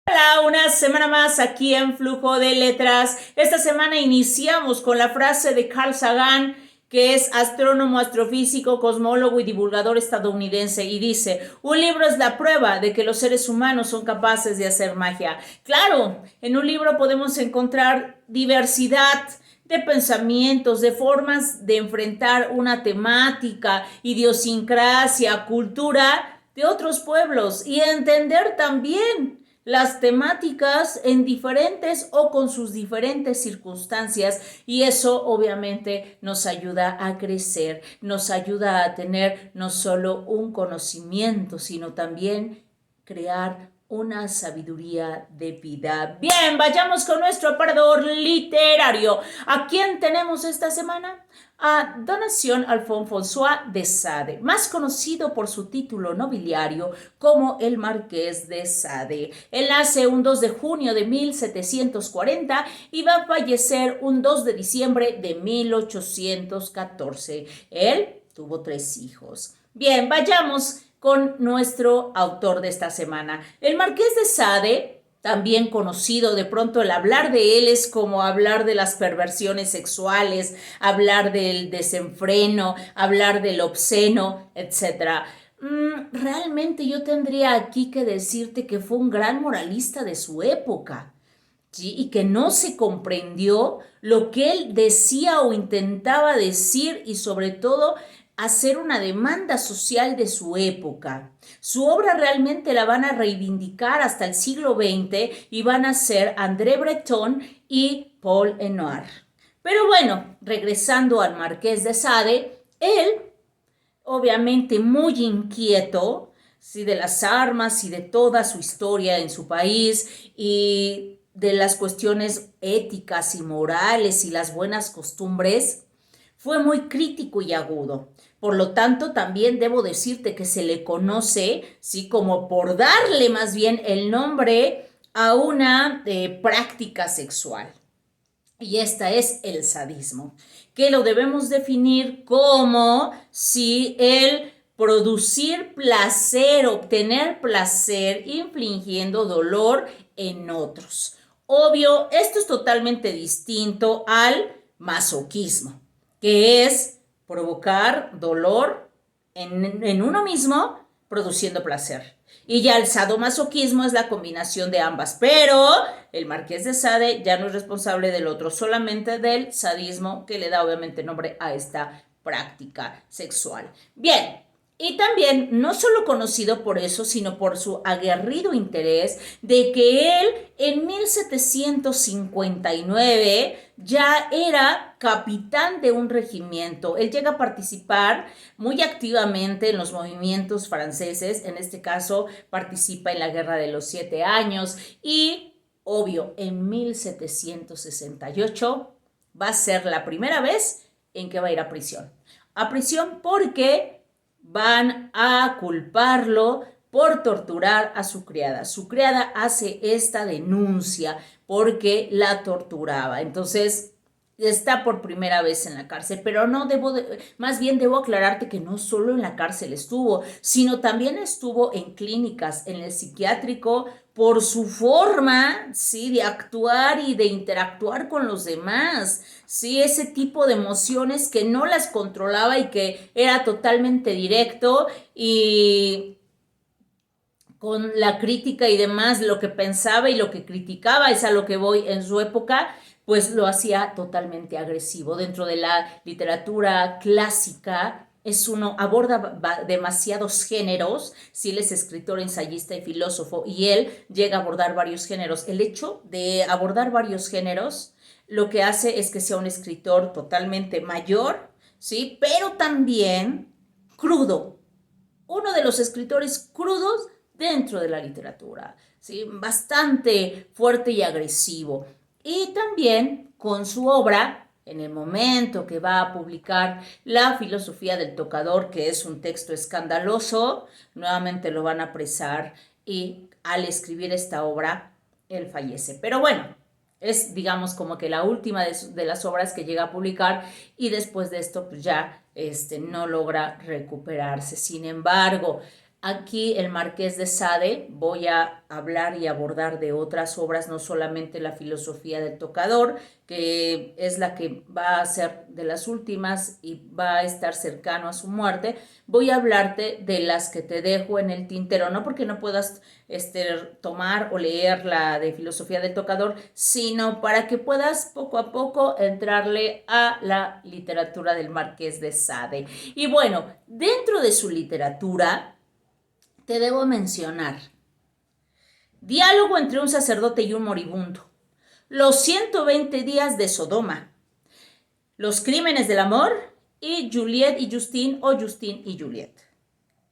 Hola, una semana más aquí en Flujo de Letras. Esta semana iniciamos con la frase de Carl Sagan, que es astrónomo, astrofísico, cosmólogo y divulgador estadounidense, y dice: un libro es la prueba de que los seres humanos son capaces de hacer magia. Claro, en un libro podemos encontrar diversidad de pensamientos, de formas de enfrentar una temática, idiosincrasia, cultura de otros pueblos, y entender también las temáticas en diferentes o con sus diferentes circunstancias, y eso obviamente nos ayuda a crecer, nos ayuda a tener no solo un conocimiento, sino también crear una sabiduría de vida. Bien, vayamos con nuestro aparador literario. ¿A quién tenemos esta semana? A Donatien Alphonse-François de Sade, más conocido por su título nobiliario como el Marqués de Sade. Él nace un 2 de junio de 1740 y va a fallecer un 2 de diciembre de 1814. Él tuvo 3 hijos. Bien, vayamos con nuestro autor de esta semana. El Marqués de Sade, también conocido, de pronto el hablar de él es como hablar de las perversiones sexuales, hablar del desenfreno, hablar del obsceno, etcétera. Realmente yo tendría aquí que decirte que fue un gran moralista de su época. ¿Sí? Y que no se comprendió lo que él decía o intentaba decir, y sobre todo hacer una demanda social de su época. Su obra realmente la van a reivindicar hasta el siglo XX y van a ser André Breton y Paul Éluard. Pero bueno, regresando al Marqués de Sade, él, obviamente muy inquieto, sí, de las armas y de toda su historia en su país, y de las cuestiones éticas y morales y las buenas costumbres, fue muy crítico y agudo. Por lo tanto, también debo decirte que se le conoce, sí, como por darle más bien el nombre a una práctica sexual. Y esta es el sadismo, que lo debemos definir como si el producir placer, obtener placer, infligiendo dolor en otros. Obvio, esto es totalmente distinto al masoquismo, que es provocar dolor en uno mismo produciendo placer. Y ya el sadomasoquismo es la combinación de ambas, pero el Marqués de Sade ya no es responsable del otro, solamente del sadismo, que le da obviamente nombre a esta práctica sexual. Bien, y también no solo conocido por eso, sino por su aguerrido interés de que él en 1759 ya era capitán de un regimiento. Él llega a participar muy activamente en los movimientos franceses, en este caso participa en la Guerra de los 7 Años, y obvio, en 1768 va a ser la primera vez en que va a ir a prisión. A prisión porque van a culparlo por torturar a su criada. Su criada hace esta denuncia porque la torturaba. Entonces, está por primera vez en la cárcel, pero no más bien debo aclararte que no solo en la cárcel estuvo, sino también estuvo en clínicas, en el psiquiátrico, por su forma, sí, de actuar y de interactuar con los demás, sí, ese tipo de emociones que no las controlaba y que era totalmente directo, y con la crítica y demás, lo que pensaba y lo que criticaba, es a lo que voy, en su época, pues lo hacía totalmente agresivo. Dentro de la literatura clásica, aborda demasiados géneros, si él es escritor, ensayista y filósofo, y él llega a abordar varios géneros. El hecho de abordar varios géneros lo que hace es que sea un escritor totalmente mayor, ¿sí? Pero también crudo, uno de los escritores crudos dentro de la literatura, ¿sí? Bastante fuerte y agresivo. Y también con su obra, en el momento que va a publicar La filosofía del tocador, que es un texto escandaloso, nuevamente lo van a apresar, y al escribir esta obra, él fallece. Pero bueno, es, digamos, como que la última de las obras que llega a publicar, y después de esto pues ya no logra recuperarse. Sin embargo, Aquí el Marqués de Sade, voy a hablar y abordar de otras obras, no solamente la filosofía del tocador, que es la que va a ser de las últimas y va a estar cercano a su muerte. Voy a hablarte de las que te dejo en el tintero, no porque no puedas tomar o leer la de filosofía del tocador, sino para que puedas poco a poco entrarle a la literatura del Marqués de Sade. Y bueno, dentro de su literatura, te debo mencionar Diálogo entre un sacerdote y un moribundo, Los 120 días de Sodoma, Los crímenes del amor y Juliette y Justine o Justine y Juliette.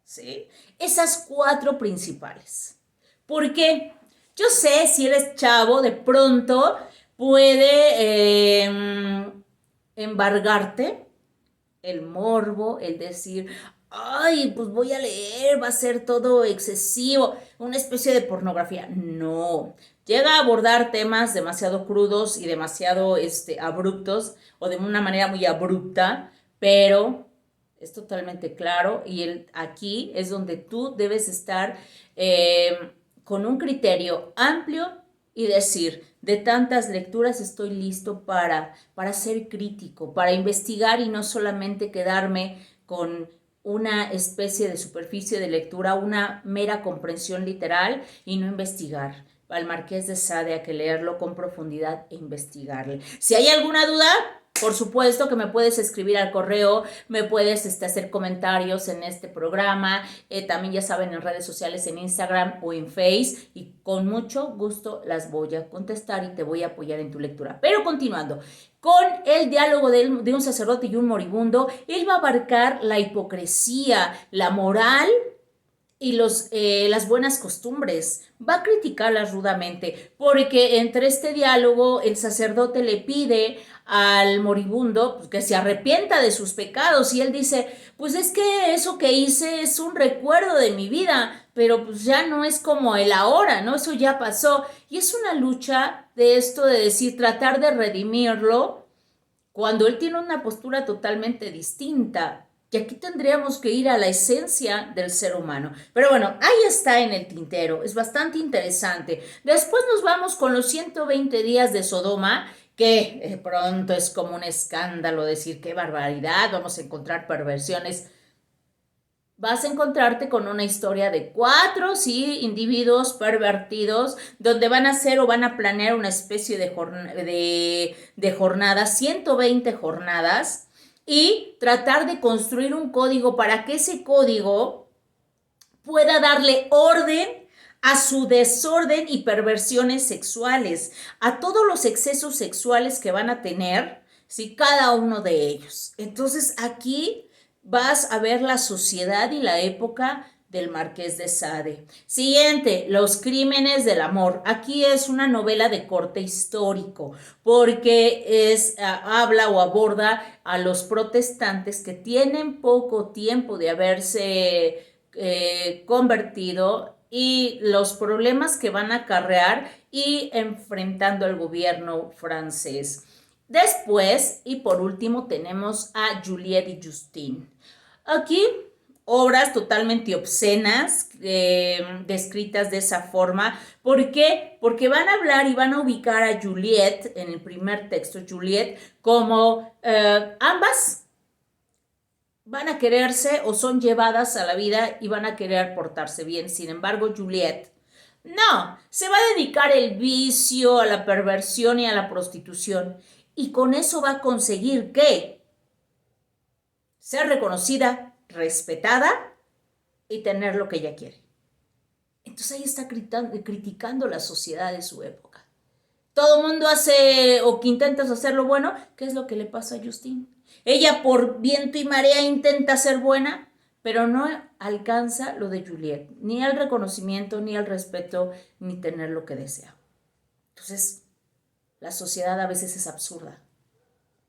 ¿Sí? Esas 4 principales. ¿Por qué? Yo sé, si eres chavo, de pronto puede embargarte el morbo, el decir, ay, pues voy a leer, va a ser todo excesivo, una especie de pornografía. No, llega a abordar temas demasiado crudos y demasiado abruptos o de una manera muy abrupta, pero es totalmente claro y aquí es donde tú debes estar con un criterio amplio y decir, de tantas lecturas estoy listo para ser crítico, para investigar y no solamente quedarme con una especie de superficie de lectura, una mera comprensión literal y no investigar. Al Marqués de Sade hay que leerlo con profundidad e investigarle. Si hay alguna duda, por supuesto que me puedes escribir al correo, me puedes hacer comentarios en este programa, también ya saben en redes sociales, en Instagram o en Face, y con mucho gusto las voy a contestar y te voy a apoyar en tu lectura. Pero continuando, con el diálogo de un sacerdote y un moribundo, él va a abarcar la hipocresía, la moral y las buenas costumbres. Va a criticarlas rudamente, porque entre este diálogo el sacerdote le pide al moribundo pues, que se arrepienta de sus pecados y él dice, pues es que eso que hice es un recuerdo de mi vida, pero pues ya no es como el ahora, ¿no? Eso ya pasó. Y es una lucha de esto de decir, tratar de redimirlo cuando él tiene una postura totalmente distinta. Y aquí tendríamos que ir a la esencia del ser humano. Pero bueno, ahí está en el tintero, es bastante interesante. Después nos vamos con los 120 días de Sodoma, que pronto es como un escándalo decir qué barbaridad, vamos a encontrar perversiones. Vas a encontrarte con una historia de 4, sí, individuos pervertidos, donde van a hacer o van a planear una especie de jornadas, 120 jornadas, y tratar de construir un código para que ese código pueda darle orden a su desorden y perversiones sexuales, a todos los excesos sexuales que van a tener, sí, cada uno de ellos. Entonces aquí vas a ver la sociedad y la época del Marqués de Sade. Siguiente, Los crímenes del amor. Aquí es una novela de corte histórico, porque habla o aborda a los protestantes que tienen poco tiempo de haberse convertido y los problemas que van a acarrear y enfrentando al gobierno francés. Después, y por último, tenemos a Juliette y Justine. Aquí, obras totalmente obscenas, descritas de esa forma. ¿Por qué? Porque van a hablar y van a ubicar a Juliette, en el primer texto, Juliette, como ambas van a quererse o son llevadas a la vida y van a querer portarse bien. Sin embargo, Juliette no, se va a dedicar al vicio, a la perversión y a la prostitución. Y con eso va a conseguir que ser reconocida, respetada y tener lo que ella quiere. Entonces ahí está criticando la sociedad de su época. Todo el mundo hace o que intentas hacer lo bueno. ¿Qué es lo que le pasa a Justine? Ella por viento y marea intenta ser buena, pero no alcanza lo de Juliette, ni el reconocimiento, ni el respeto, ni tener lo que desea. Entonces, la sociedad a veces es absurda.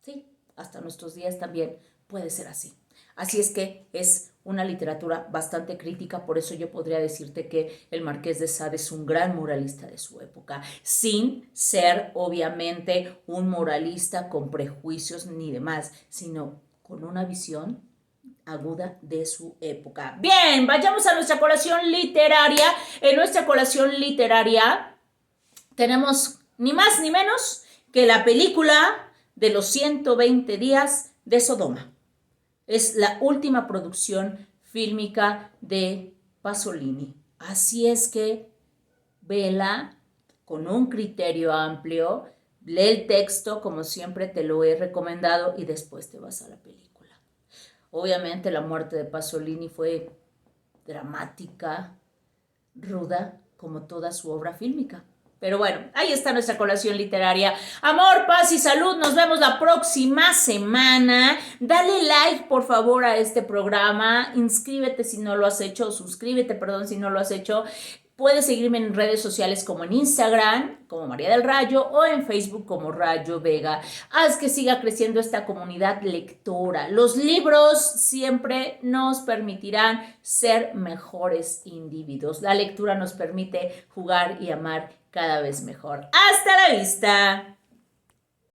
Sí, hasta nuestros días también puede ser así. Así es que es una literatura bastante crítica, por eso yo podría decirte que el Marqués de Sade es un gran moralista de su época, sin ser obviamente un moralista con prejuicios ni demás, sino con una visión aguda de su época. Bien, vayamos a nuestra colación literaria. En nuestra colación literaria tenemos ni más ni menos que la película de los 120 días de Sodoma. Es la última producción fílmica de Pasolini. Así es que vela con un criterio amplio, lee el texto como siempre te lo he recomendado y después te vas a la película. Obviamente la muerte de Pasolini fue dramática, ruda, como toda su obra fílmica. Pero bueno, ahí está nuestra colación literaria. Amor, paz y salud. Nos vemos la próxima semana. Dale like, por favor, a este programa. Inscríbete si no lo has hecho. Suscríbete, perdón, si no lo has hecho. Puedes seguirme en redes sociales como en Instagram, como María del Rayo, o en Facebook como Rayo Vega. Haz que siga creciendo esta comunidad lectora. Los libros siempre nos permitirán ser mejores individuos. La lectura nos permite jugar y amar cada vez mejor. ¡Hasta la vista!